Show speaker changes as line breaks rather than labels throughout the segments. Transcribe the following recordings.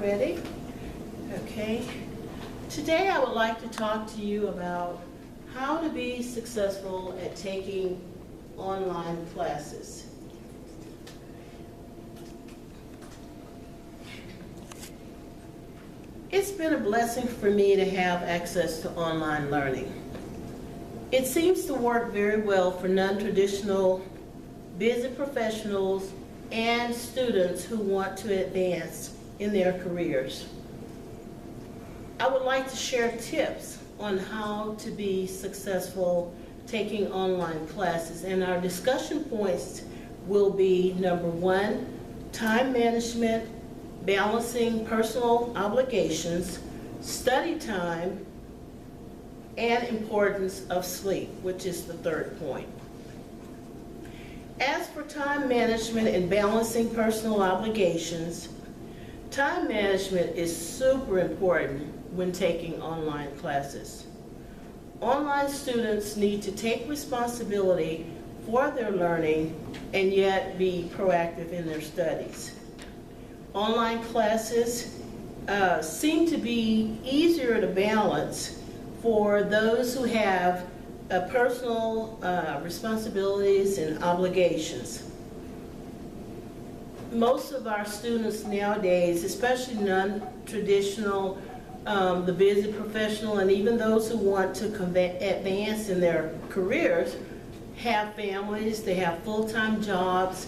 start. Ready? Okay. Today I would like to talk to you about how to be successful at taking online classes. It's been a blessing for me to have access to online learning. It seems to work very well for non-traditional, busy professionals and students who want to advance in their careers. I would like to share tips on how to be successful taking online classes, and our discussion points will be number 1, time management, balancing personal obligations, study time, and importance of sleep, which is the 3rd point. As for time management and balancing personal obligations, time management is super important when taking online classes. Online students need to take responsibility for their learning and yet be proactive in their studies. Online classes seem to be easier to balance for those who have personal responsibilities and obligations. Most of our students nowadays, especially non-traditional, the busy professional, and even those who want to advance in their careers, have families, they have full-time jobs,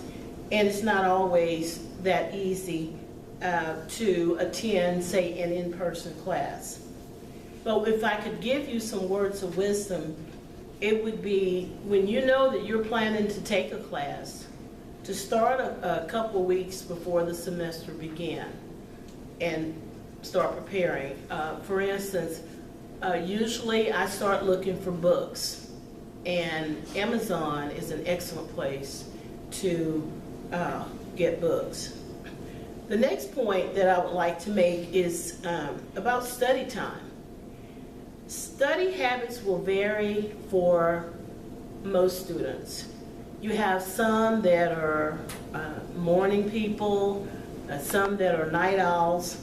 and it's not always that easy to attend, say, an in-person class. But if I could give you some words of wisdom, it would be, when you know that you're planning to take a class, to start a couple weeks before the semester began and start preparing. For instance, usually I start looking for books, and Amazon is an excellent place to get books. The next point that I would like to make is about study time. Study habits will vary for most students. You have some that are morning people, some that are night owls,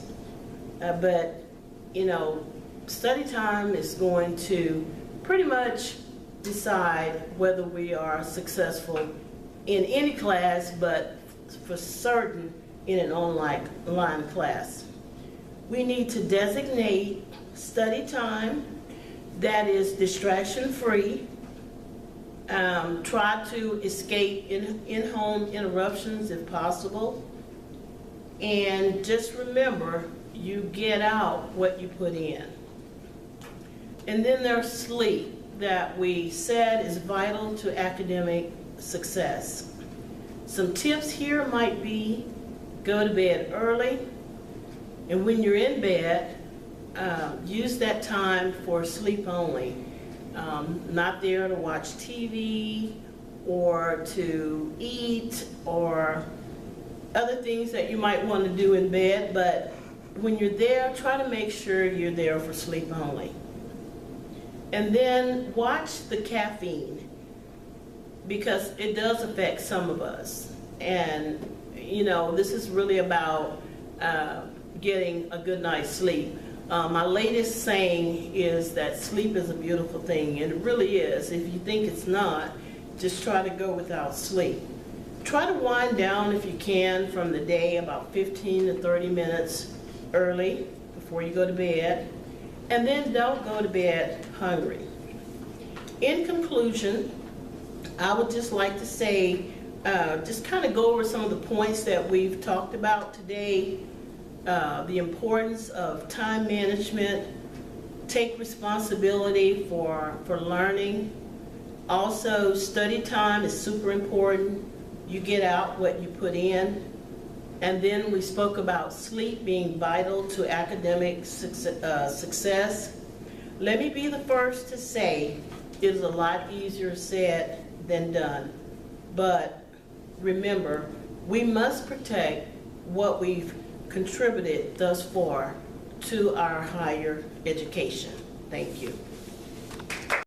but you know, study time is going to pretty much decide whether we are successful in any class, but for certain in an online class. We need to designate study time that is distraction-free. Try to escape in-home interruptions if possible. And just remember, you get out what you put in. And then there's sleep that we said is vital to academic success. Some tips here might be: go to bed early, and when you're in bed, use that time for sleep only. Not there to watch TV or to eat or other things that you might want to do in bed, but when you're there, try to make sure you're there for sleep only. And then watch the caffeine, because it does affect some of us. And you know, this is really about getting a good night's sleep. My latest saying is that sleep is a beautiful thing, and it really is. If you think it's not, just try to go without sleep. Try to wind down if you can from the day about 15 to 30 minutes early before you go to bed, and then don't go to bed hungry. In conclusion, I would just like to say, just kind of go over some of the points that we've talked about today. The importance of time management, take responsibility for learning. Also, study time is super important. You get out what you put in. And then we spoke about sleep being vital to academic success. Let me be the first to say it is a lot easier said than done. But remember, we must protect what we've contributed thus far to our higher education. Thank you.